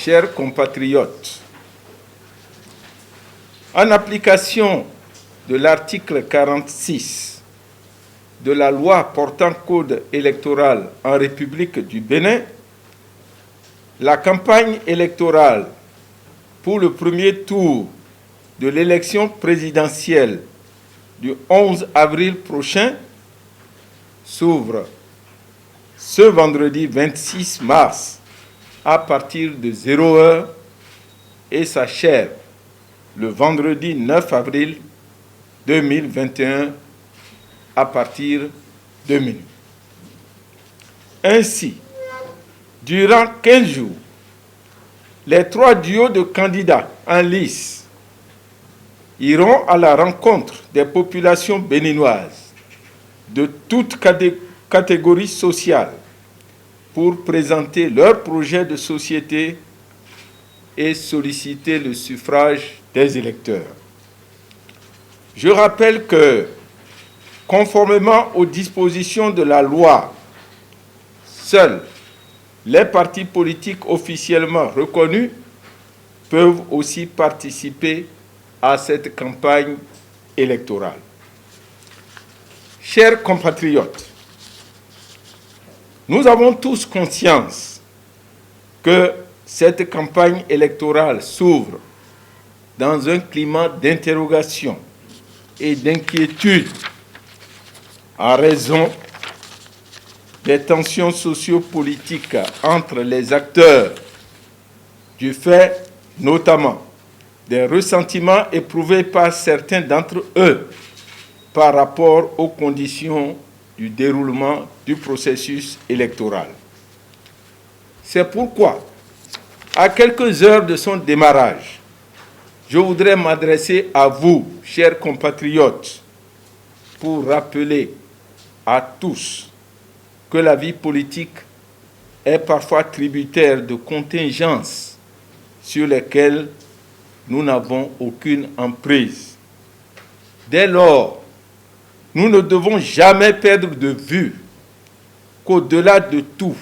chers compatriotes, en application de l'article 46 de la loi portant code électoral en République du Bénin, la campagne électorale pour le premier tour de l'élection présidentielle du 11 avril prochain s'ouvre ce vendredi 26 mars à partir de 0 heure et s'achève le vendredi 9 avril 2021 à partir de minuit. Ainsi, durant 15 jours, les 3 duos de candidats en lice iront à la rencontre des populations béninoises de toutes catégories sociales pour présenter leurs projets de société et solliciter le suffrage des électeurs. Je rappelle que, conformément aux dispositions de la loi, seuls les partis politiques officiellement reconnus peuvent aussi participer à cette campagne électorale. Chers compatriotes, nous avons tous conscience que cette campagne électorale s'ouvre dans un climat d'interrogation et d'inquiétude en raison des tensions sociopolitiques entre les acteurs, du fait notamment des ressentiments éprouvés par certains d'entre eux par rapport aux conditions du déroulement du processus électoral. C'est pourquoi, à quelques heures de son démarrage, je voudrais m'adresser à vous, chers compatriotes, pour rappeler à tous que la vie politique est parfois tributaire de contingences sur lesquelles nous n'avons aucune emprise. Dès lors, nous ne devons jamais perdre de vue qu'au-delà de tout,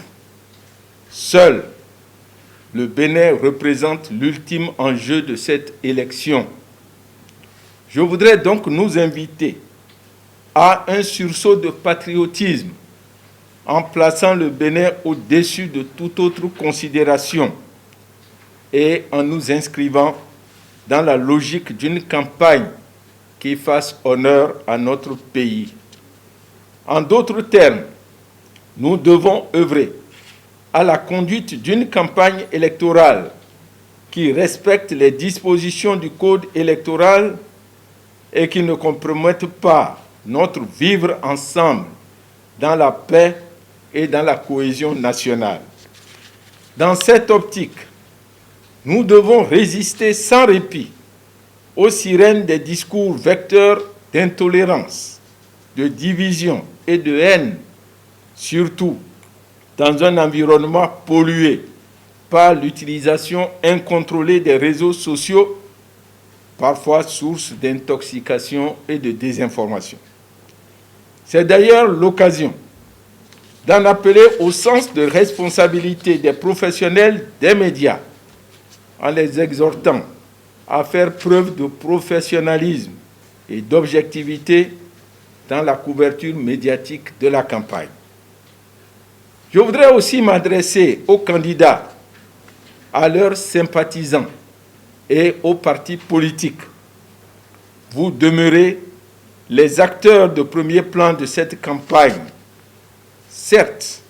seul le Bénin représente l'ultime enjeu de cette élection. Je voudrais donc nous inviter à un sursaut de patriotisme en plaçant le Bénin au-dessus de toute autre considération et en nous inscrivant dans la logique d'une campagne qui fasse honneur à notre pays. En d'autres termes, nous devons œuvrer à la conduite d'une campagne électorale qui respecte les dispositions du Code électoral et qui ne compromette pas notre vivre ensemble dans la paix et dans la cohésion nationale. Dans cette optique, nous devons résister sans répit aux sirènes des discours vecteurs d'intolérance, de division et de haine, surtout dans un environnement pollué par l'utilisation incontrôlée des réseaux sociaux, parfois source d'intoxication et de désinformation. C'est d'ailleurs l'occasion d'en appeler au sens de responsabilité des professionnels des médias, en les exhortant à faire preuve de professionnalisme et d'objectivité dans la couverture médiatique de la campagne. Je voudrais aussi m'adresser aux candidats, à leurs sympathisants et aux partis politiques. Vous demeurez les acteurs de premier plan de cette campagne. Certes,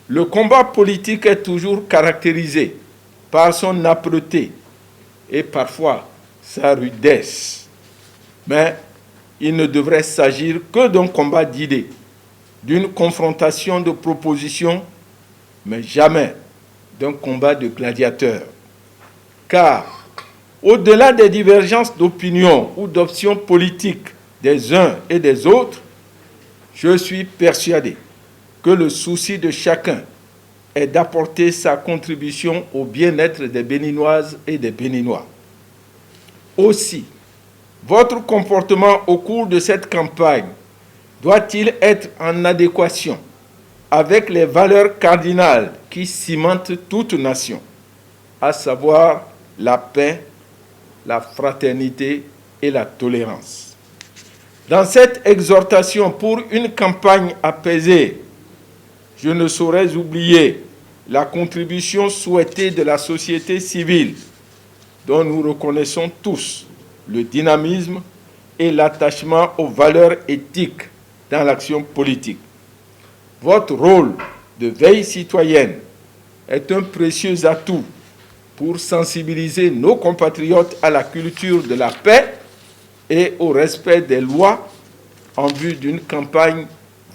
le combat politique est toujours caractérisé par son âpreté et parfois sa rudesse. Mais il ne devrait s'agir que d'un combat d'idées, d'une confrontation de propositions, mais jamais d'un combat de gladiateurs. Car, au-delà des divergences d'opinion ou d'options politiques des uns et des autres, je suis persuadé que le souci de chacun est d'apporter sa contribution au bien-être des Béninoises et des Béninois. Aussi, votre comportement au cours de cette campagne doit-il être en adéquation avec les valeurs cardinales qui cimentent toute nation. à savoir la paix, la fraternité et la tolérance. Dans cette exhortation pour une campagne apaisée, je ne saurais oublier la contribution souhaitée de la société civile, dont nous reconnaissons tous le dynamisme et l'attachement aux valeurs éthiques dans l'action politique. Votre rôle de veille citoyenne est un précieux atout pour sensibiliser nos compatriotes à la culture de la paix et au respect des lois en vue d'une campagne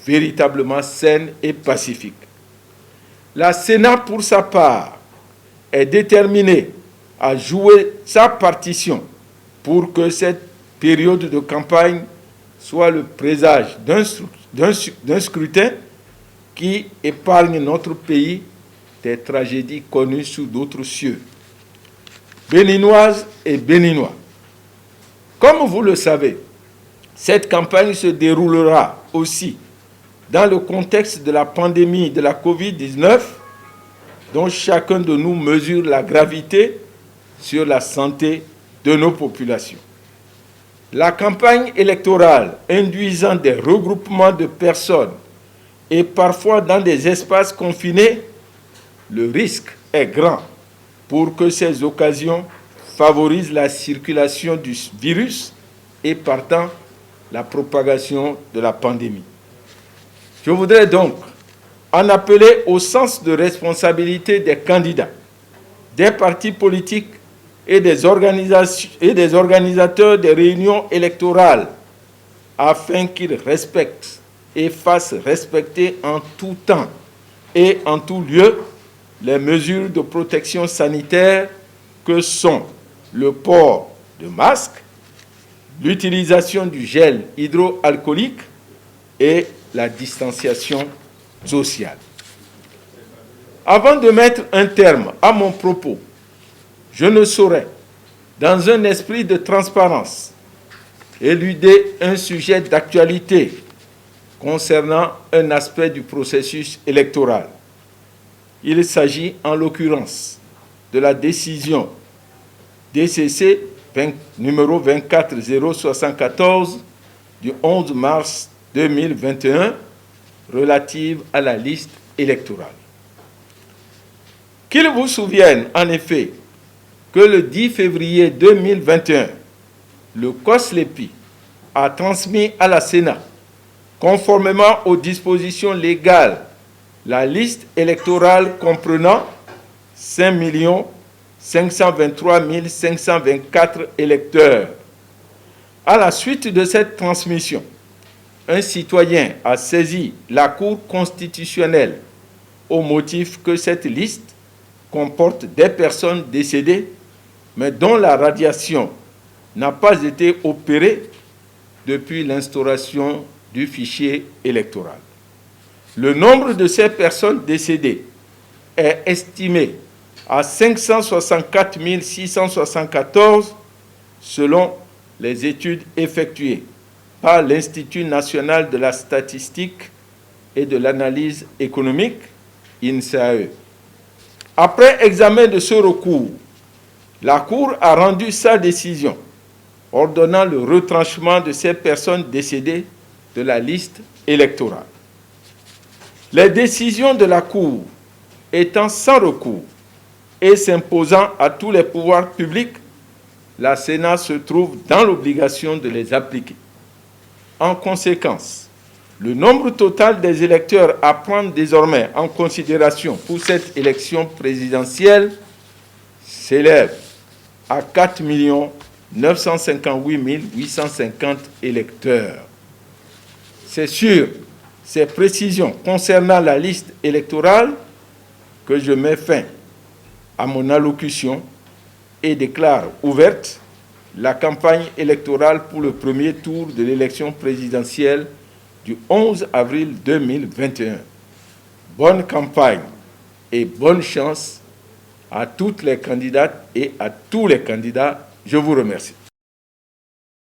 véritablement saine et pacifique. La Sénat, pour sa part, est déterminée à jouer sa partition pour que cette période de campagne soit le présage d'un scrutin qui épargne notre pays des tragédies connues sous d'autres cieux. Béninoises et Béninois, comme vous le savez, cette campagne se déroulera aussi dans le contexte de la pandémie de la Covid-19, dont chacun de nous mesure la gravité sur la santé de nos populations. La campagne électorale induisant des regroupements de personnes et parfois dans des espaces confinés, le risque est grand pour que ces occasions favorisent la circulation du virus et partant la propagation de la pandémie. Je voudrais donc en appeler au sens de responsabilité des candidats, des partis politiques et des organisateurs des réunions électorales afin qu'ils respectent et fassent respecter en tout temps et en tout lieu les mesures de protection sanitaire que sont le port de masques, l'utilisation du gel hydroalcoolique et la distanciation sociale. Avant de mettre un terme à mon propos, je ne saurais, dans un esprit de transparence, éluder un sujet d'actualité concernant un aspect du processus électoral. Il s'agit en l'occurrence de la décision DCC numéro 24074 du 11 mars 2021 relative à la liste électorale. Qu'il vous souvienne en effet que le 10 février 2021, le COSLEPI a transmis à la Sénat, conformément aux dispositions légales, la liste électorale comprenant 5 523 524 électeurs. À la suite de cette transmission, un citoyen a saisi la Cour constitutionnelle au motif que cette liste comporte des personnes décédées, mais dont la radiation n'a pas été opérée depuis l'instauration du fichier électoral. Le nombre de ces personnes décédées est estimé à 564 674 selon les études effectuées par l'Institut national de la statistique et de l'analyse économique, INSAE. Après examen de ce recours, la Cour a rendu sa décision ordonnant le retranchement de ces personnes décédées de la liste électorale. Les décisions de la Cour étant sans recours et s'imposant à tous les pouvoirs publics, la Sénat se trouve dans l'obligation de les appliquer. En conséquence, le nombre total des électeurs à prendre désormais en considération pour cette élection présidentielle s'élève à 4 958 850 électeurs. C'est sur ces précisions concernant la liste électorale que je mets fin à mon allocution et déclare ouverte la campagne électorale pour le premier tour de l'élection présidentielle du 11 avril 2021. Bonne campagne et bonne chance à toutes les candidates et à tous les candidats. Je vous remercie.